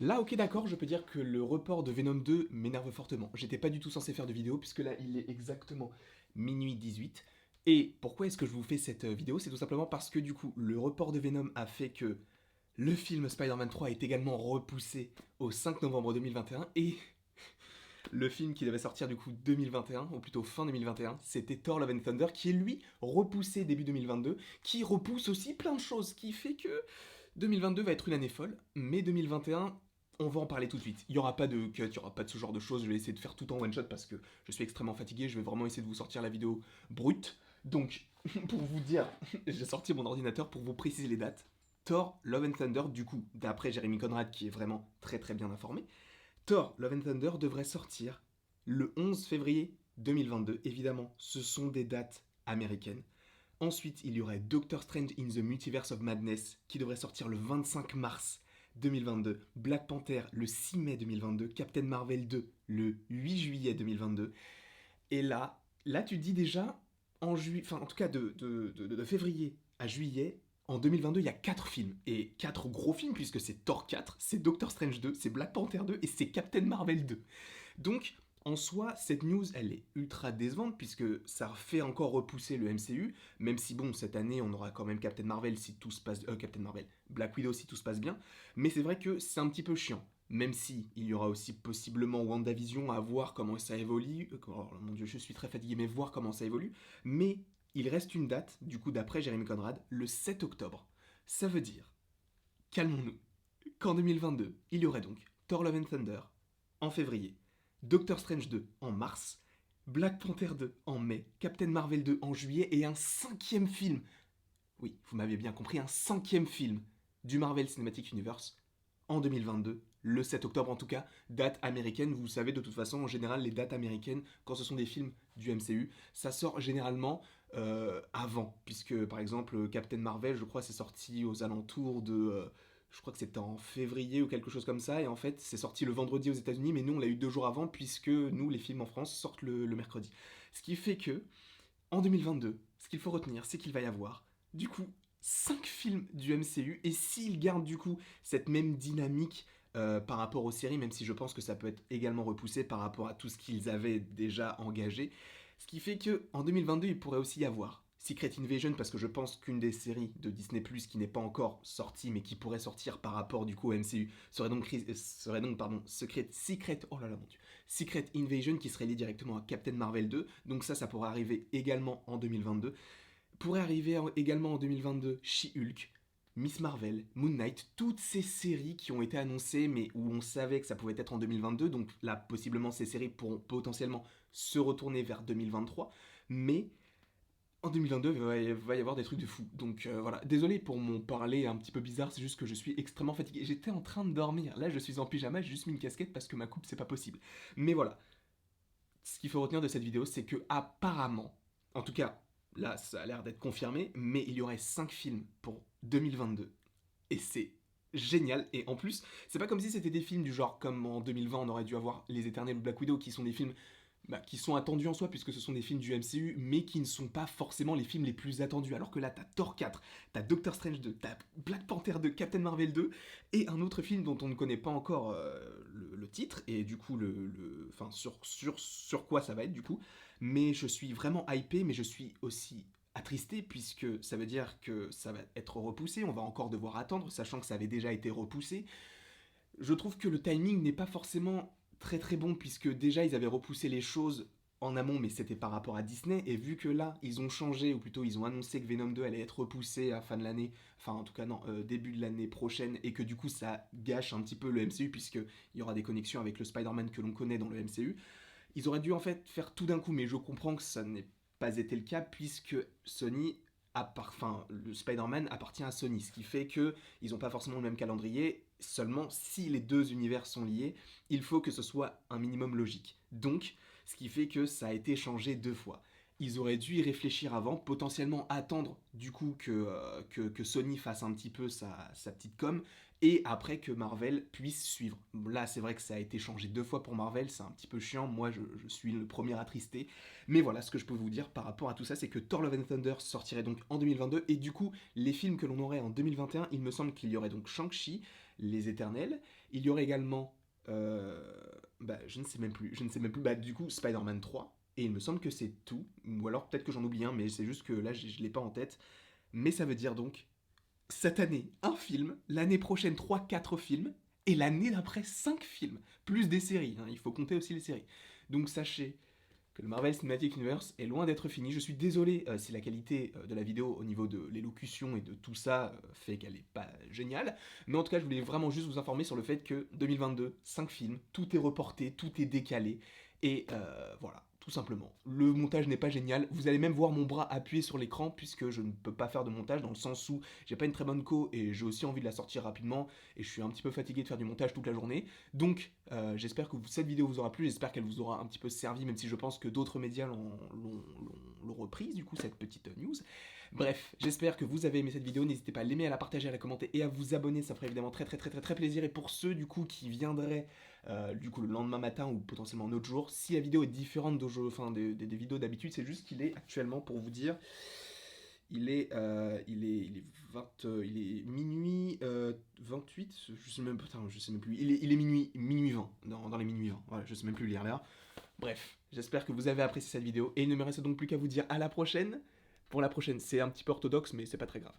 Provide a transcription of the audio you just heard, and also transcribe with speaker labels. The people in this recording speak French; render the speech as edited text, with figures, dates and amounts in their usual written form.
Speaker 1: Là, ok, d'accord, je peux dire que le report de Venom 2 m'énerve fortement. J'étais pas du tout censé faire de vidéo, puisque là, il est exactement minuit 18. Et pourquoi est-ce que je vous fais cette vidéo? C'est tout simplement parce que du coup, le report de Venom a fait que le film Spider-Man 3 est également repoussé au 5 novembre 2021. Et le film qui devait sortir du coup 2021, ou plutôt fin 2021, c'était Thor Love and Thunder, qui est lui repoussé début 2022, qui repousse aussi plein de choses, qui fait que 2022 va être une année folle, mais 2021, on va en parler tout de suite. Il n'y aura pas de cut, il n'y aura pas de ce genre de choses. Je vais essayer de faire tout en one shot parce que je suis extrêmement fatigué. Je vais vraiment essayer de vous sortir la vidéo brute. Donc, pour vous dire, j'ai sorti mon ordinateur pour vous préciser les dates. Thor, Love and Thunder, du coup, d'après Jeremy Conrad, qui est vraiment très très bien informé, Thor, Love and Thunder devrait sortir le 11 février 2022. Évidemment, ce sont des dates américaines. Ensuite, il y aurait Doctor Strange in the Multiverse of Madness qui devrait sortir le 25 mars 2022, Black Panther le 6 mai 2022, Captain Marvel 2 le 8 juillet 2022. Et là tu dis déjà, en juillet, enfin en tout cas de février à juillet, en 2022, il y a 4 films. Et 4 gros films, puisque c'est Thor 4, c'est Doctor Strange 2, c'est Black Panther 2 et c'est Captain Marvel 2. Donc, en soi, cette news, elle est ultra décevante puisque ça fait encore repousser le MCU, même si bon, cette année, on aura quand même Captain Marvel si tout se passe, Captain Marvel, Black Widow si tout se passe bien. Mais c'est vrai que c'est un petit peu chiant. Même si il y aura aussi possiblement WandaVision à voir comment ça évolue. Oh mon dieu, je suis très fatigué, mais voir comment ça évolue. Mais il reste une date, du coup, d'après Jeremy Conrad, le 7 octobre. Ça veut dire, calmons-nous, qu'en 2022, il y aurait donc Thor Love and Thunder en février, Doctor Strange 2 en mars, Black Panther 2 en mai, Captain Marvel 2 en juillet et un cinquième film, oui, vous m'avez bien compris, un cinquième film du Marvel Cinematic Universe en 2022, le 7 octobre en tout cas, date américaine. Vous savez de toute façon, en général, les dates américaines, quand ce sont des films du MCU, ça sort généralement avant, puisque par exemple Captain Marvel, je crois, c'est sorti aux alentours de je crois que c'était en février ou quelque chose comme ça, et en fait c'est sorti le vendredi aux États-Unis, mais nous on l'a eu 2 jours avant, puisque nous les films en France sortent le mercredi. Ce qui fait que en 2022, ce qu'il faut retenir, c'est qu'il va y avoir du coup 5 films du MCU, et s'ils gardent du coup cette même dynamique par rapport aux séries, même si je pense que ça peut être également repoussé par rapport à tout ce qu'ils avaient déjà engagé, ce qui fait que en 2022, il pourrait aussi y avoir Secret Invasion, parce que je pense qu'une des séries de Disney Plus qui n'est pas encore sortie, mais qui pourrait sortir par rapport du coup au MCU, serait donc pardon, oh là là mon dieu, Secret Invasion qui serait lié directement à Captain Marvel 2. Donc ça pourrait arriver également en 2022. Pourrait arriver également en 2022 She-Hulk, Miss Marvel, Moon Knight, toutes ces séries qui ont été annoncées mais où on savait que ça pouvait être en 2022. Donc là, possiblement, ces séries pourront potentiellement se retourner vers 2023. Mais en 2022, il va y avoir des trucs de fou. Donc voilà, désolé pour mon parler un petit peu bizarre, c'est juste que je suis extrêmement fatigué. J'étais en train de dormir. Là, je suis en pyjama, j'ai juste mis une casquette parce que ma coupe, c'est pas possible. Mais voilà, ce qu'il faut retenir de cette vidéo, c'est que apparemment, en tout cas, là, ça a l'air d'être confirmé, mais il y aurait 5 films pour 2022. Et c'est génial. Et en plus, c'est pas comme si c'était des films du genre comme en 2020, on aurait dû avoir Les Éternels ou Black Widow, qui sont des films qui sont attendus en soi, puisque ce sont des films du MCU, mais qui ne sont pas forcément les films les plus attendus. Alors que là, t'as Thor 4, t'as Doctor Strange 2, t'as Black Panther 2, Captain Marvel 2, et un autre film dont on ne connaît pas encore le titre, et du coup, enfin, sur quoi ça va être, du coup. Mais je suis vraiment hypé, mais je suis aussi attristé, puisque ça veut dire que ça va être repoussé, on va encore devoir attendre, sachant que ça avait déjà été repoussé. Je trouve que le timing n'est pas forcément très très bon, puisque déjà ils avaient repoussé les choses en amont, mais c'était par rapport à Disney, et vu que là ils ont changé, ou plutôt ils ont annoncé que Venom 2 allait être repoussé à fin de l'année, enfin en tout cas non, début de l'année prochaine, et que du coup ça gâche un petit peu le MCU, puisqu'il y aura des connexions avec le Spider-Man que l'on connaît dans le MCU, ils auraient dû en fait faire tout d'un coup, mais je comprends que ça n'ait pas été le cas, puisque Sony enfin, le Spider-Man appartient à Sony, ce qui fait que ils n'ont pas forcément le même calendrier. Seulement, si les deux univers sont liés, il faut que ce soit un minimum logique. Donc, ce qui fait que ça a été changé 2 fois. ils auraient dû y réfléchir avant, potentiellement attendre du coup que Sony fasse un petit peu sa petite com, et après que Marvel puisse suivre. Là, c'est vrai que ça a été changé 2 fois pour Marvel, c'est un petit peu chiant, moi je suis le premier attristé, mais voilà, ce que je peux vous dire par rapport à tout ça, c'est que Thor Love and Thunder sortirait donc en 2022, et du coup, les films que l'on aurait en 2021, il me semble qu'il y aurait donc Shang-Chi, Les Éternels, il y aurait également... je ne sais même plus, du coup, Spider-Man 3, et il me semble que c'est tout, ou alors peut-être que j'en oublie un, mais c'est juste que là, je l'ai pas en tête. Mais ça veut dire donc, cette année, un film, l'année prochaine, 3, 4 films, et l'année d'après, 5 films, plus des séries, hein, il faut compter aussi les séries. Donc sachez que le Marvel Cinematic Universe est loin d'être fini. Je suis désolé si la qualité de la vidéo au niveau de l'élocution et de tout ça fait qu'elle n'est pas géniale, mais en tout cas, je voulais vraiment juste vous informer sur le fait que 2022, 5 films, tout est reporté, tout est décalé, et voilà, tout simplement. Le montage n'est pas génial. Vous allez même voir mon bras appuyé sur l'écran puisque je ne peux pas faire de montage dans le sens où j'ai pas une très bonne co et j'ai aussi envie de la sortir rapidement et je suis un petit peu fatigué de faire du montage toute la journée. Donc j'espère que cette vidéo vous aura plu, j'espère qu'elle vous aura un petit peu servi, même si je pense que d'autres médias l'ont reprise, du coup, cette petite news. Bref, j'espère que vous avez aimé cette vidéo, n'hésitez pas à l'aimer, à la partager, à la commenter et à vous abonner, ça ferait évidemment très plaisir. Et pour ceux du coup qui viendraient du coup le lendemain matin ou potentiellement un autre jour, si la vidéo est différente des vidéos d'habitude, c'est juste qu'il est actuellement, pour vous dire, il est minuit 28, je sais même plus, il est minuit 20, dans les minuit 20, voilà, je sais même plus lire là. Bref, j'espère que vous avez apprécié cette vidéo, et il ne me reste donc plus qu'à vous dire à la prochaine. Pour la prochaine, c'est un petit peu orthodoxe, mais c'est pas très grave.